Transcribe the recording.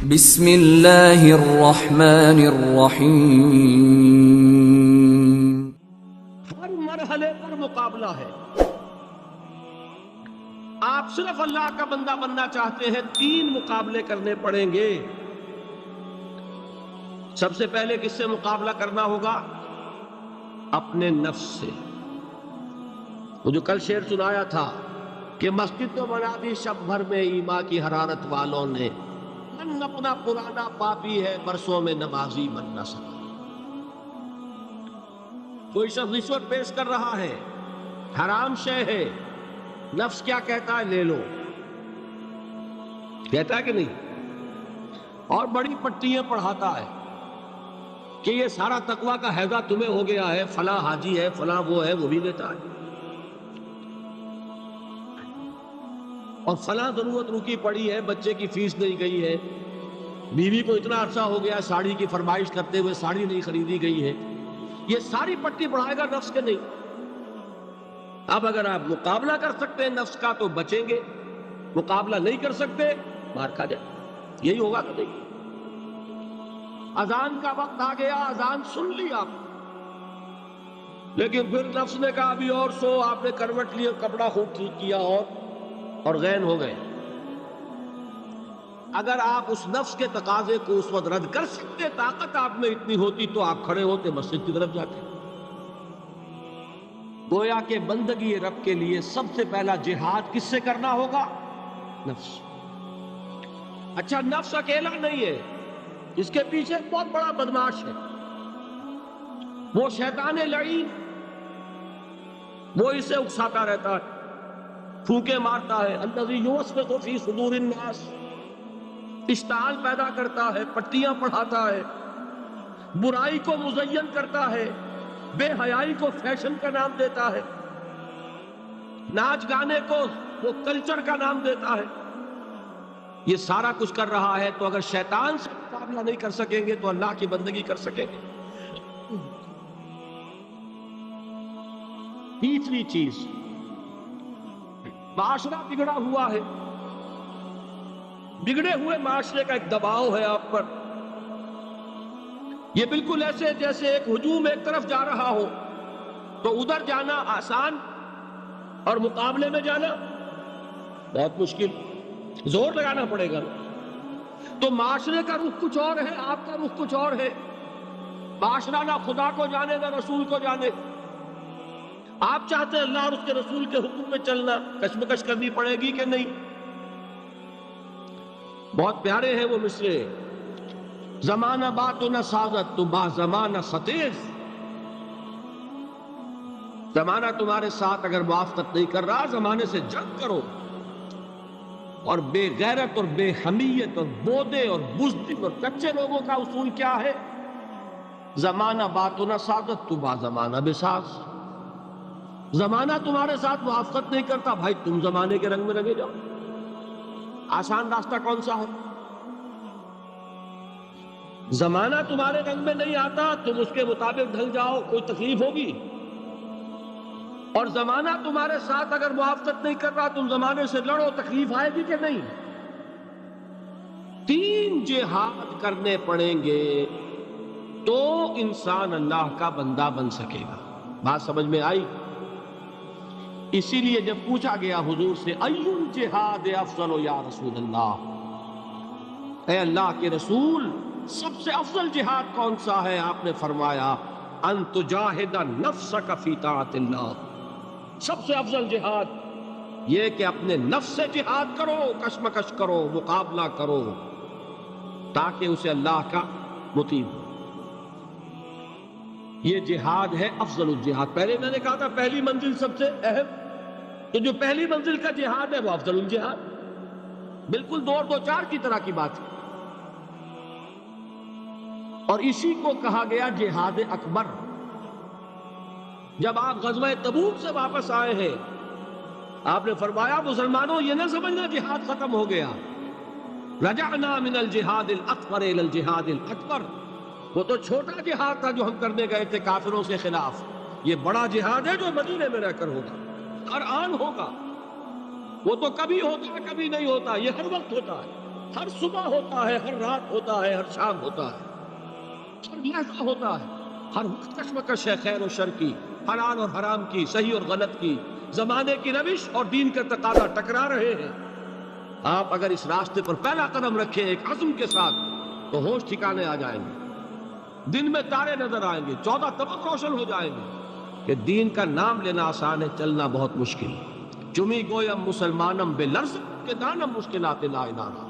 بسم اللہ الرحمن الرحیم۔ ہر مرحلے پر مقابلہ ہے۔ آپ صرف اللہ کا بندہ بننا چاہتے ہیں، 3 مقابلے کرنے پڑیں گے۔ سب سے پہلے کس سے مقابلہ کرنا ہوگا؟ اپنے نفس سے۔ وہ جو کل شعر سنایا تھا کہ مسجد تو بنا دی شب بھر میں ایمان کی حرارت والوں نے، من اپنا پرانا پاپی ہے برسوں میں نمازی بن نہ سکا۔ کوئی شخص رشوت پیش کر رہا ہے، حرام شے ہے، نفس کیا کہتا ہے؟ لے لو، کہتا ہے کہ نہیں؟ اور بڑی پٹیاں پڑھاتا ہے کہ یہ سارا تقویٰ کا ہیضہ تمہیں ہو گیا ہے، فلاں حاجی ہے، فلاں وہ ہے، وہ بھی لیتا ہے، اور فلاں ضرورت رکی پڑی ہے، بچے کی فیس نہیں گئی ہے، بیوی کو اتنا عرصہ ہو گیا ساڑی کی فرمائش کرتے ہوئے ساڑی نہیں خریدی گئی ہے۔ یہ ساری پٹی پڑھائے گا نفس کے نہیں۔ اب اگر آپ مقابلہ کر سکتے ہیں نفس کا تو بچیں گے، مقابلہ نہیں کر سکتے مار کھا جائے۔ یہی ہوگا کہ نہیں؟ اذان کا وقت آ گیا، اذان سن لی آپ، لیکن پھر نفس نے کہا ابھی اور سو، آپ نے کروٹ لیا، کپڑا خوب ٹھیک کیا اور غین ہو گئے۔ اگر آپ اس نفس کے تقاضے کو اس وقت رد کر سکتے، طاقت آپ میں اتنی ہوتی تو آپ کھڑے ہوتے، مسجد کی طرف جاتے۔ گویا کہ بندگی رب کے لیے سب سے پہلا جہاد کس سے کرنا ہوگا؟ نفس۔ اچھا، نفس اکیلا نہیں ہے، اس کے پیچھے بہت بڑا بدماش ہے، وہ شیطان لعین۔ وہ اسے اکساتا رہتا ہے، پھونکے مارتا ہے، الذی یوسوس فی صدور الناس، اشتعال پیدا کرتا ہے، پٹیاں پڑھاتا ہے، برائی کو مزین کرتا ہے، بے حیائی کو فیشن کا نام دیتا ہے، ناچ گانے کو وہ کلچر کا نام دیتا ہے۔ یہ سارا کچھ کر رہا ہے، تو اگر شیطان سے مقابلہ نہیں کر سکیں گے تو اللہ کی بندگی کر سکیں گے؟ تیسری چیز، معاشرہ بگڑا ہوا ہے، بگڑے ہوئے معاشرے کا ایک دباؤ ہے آپ پر۔ یہ بالکل ایسے جیسے ایک ہجوم ایک طرف جا رہا ہو تو ادھر جانا آسان اور مقابلے میں جانا بہت مشکل، زور لگانا پڑے گا۔ تو معاشرے کا رخ کچھ اور ہے، آپ کا رخ کچھ اور ہے۔ معاشرہ نہ خدا کو جانے نہ رسول کو جانے۔ آپ چاہتے ہیں اللہ اور اس کے رسول کے حکم میں چلنا، کشمکش کرنی پڑے گی کہ نہیں؟ بہت پیارے ہیں وہ مصرے، زمانہ بات نہ سازت تو با زمانہ ستیز۔ زمانہ تمہارے ساتھ اگر موافقت نہیں کر رہا، زمانے سے جنگ کرو۔ اور بے غیرت اور بے حمیت اور بودے اور بزدل اور کچے لوگوں کا اصول کیا ہے؟ زمانہ بات نہ سازت تو با زمانہ بساز۔ زمانہ تمہارے ساتھ موافقت نہیں کرتا، بھائی تم زمانے کے رنگ میں رنگے جاؤ۔ آسان راستہ کون سا ہے؟ زمانہ تمہارے رنگ میں نہیں آتا، تم اس کے مطابق ڈھل جاؤ، کوئی تکلیف ہوگی؟ اور زمانہ تمہارے ساتھ اگر موافقت نہیں کر رہا، تم زمانے سے لڑو، تکلیف آئے گی کہ نہیں؟ 3 جہاد کرنے پڑیں گے تو انسان اللہ کا بندہ بن سکے گا۔ بات سمجھ میں آئی؟ اسی لیے جب پوچھا گیا حضور سے ایُّ الجہاد افضل یا رسول اللہ، اے اللہ کے رسول سب سے افضل جہاد کون سا ہے؟ آپ نے فرمایا ان تجاہد نفسک فی طاعت اللہ۔ سب سے افضل جہاد یہ کہ اپنے نفس سے جہاد کرو، کشمکش کرو، مقابلہ کرو، تاکہ اسے اللہ کا مطیع ہو۔ یہ جہاد ہے افضل الجہاد۔ پہلے میں نے کہا تھا پہلی منزل سب سے اہم، تو جو پہلی منزل کا جہاد ہے وہ افضل الجہاد، بالکل 2 اور 2 4 کی طرح کی بات ہے۔ اور اسی کو کہا گیا جہاد اکبر۔ جب آپ غزوہ تبوک سے واپس آئے ہیں، آپ نے فرمایا مسلمانوں یہ نہ سمجھنا جہاد ختم ہو گیا، رجعنا من الجہاد الاکبر الی الجہاد الاکبر۔ وہ تو چھوٹا جہاد تھا جو ہم کرنے گئے تھے کافروں سے خلاف، یہ بڑا جہاد ہے جو مدینے میں رہ کر ہوگا، ہر آن ہوگا۔ وہ تو کبھی ہوتا ہے کبھی نہیں ہوتا، یہ ہر وقت ہوتا ہے۔ ہر صبح ہوتا ہے، ہر رات ہوتا ہے، ہر شام ہوتا ہے، ہر لحظہ ہوتا ہے، ہر وقت کشمکش ہے خیر و شر کی، حلال اور حرام کی، صحیح اور غلط کی، زمانے کی روش اور دین کا تقاضا ٹکرا رہے ہیں۔ آپ اگر اس راستے پر پہلا قدم رکھیں ایک عزم کے ساتھ تو ہوش ٹھکانے آ جائیں گے، دن میں تارے نظر آئیں گے، 14 طبق روشن ہو جائیں گے کہ دین کا نام لینا آسان ہے، چلنا بہت مشکل۔ چمی گویم مسلمانم بے لرز کے دانم مشکلات لا الہ۔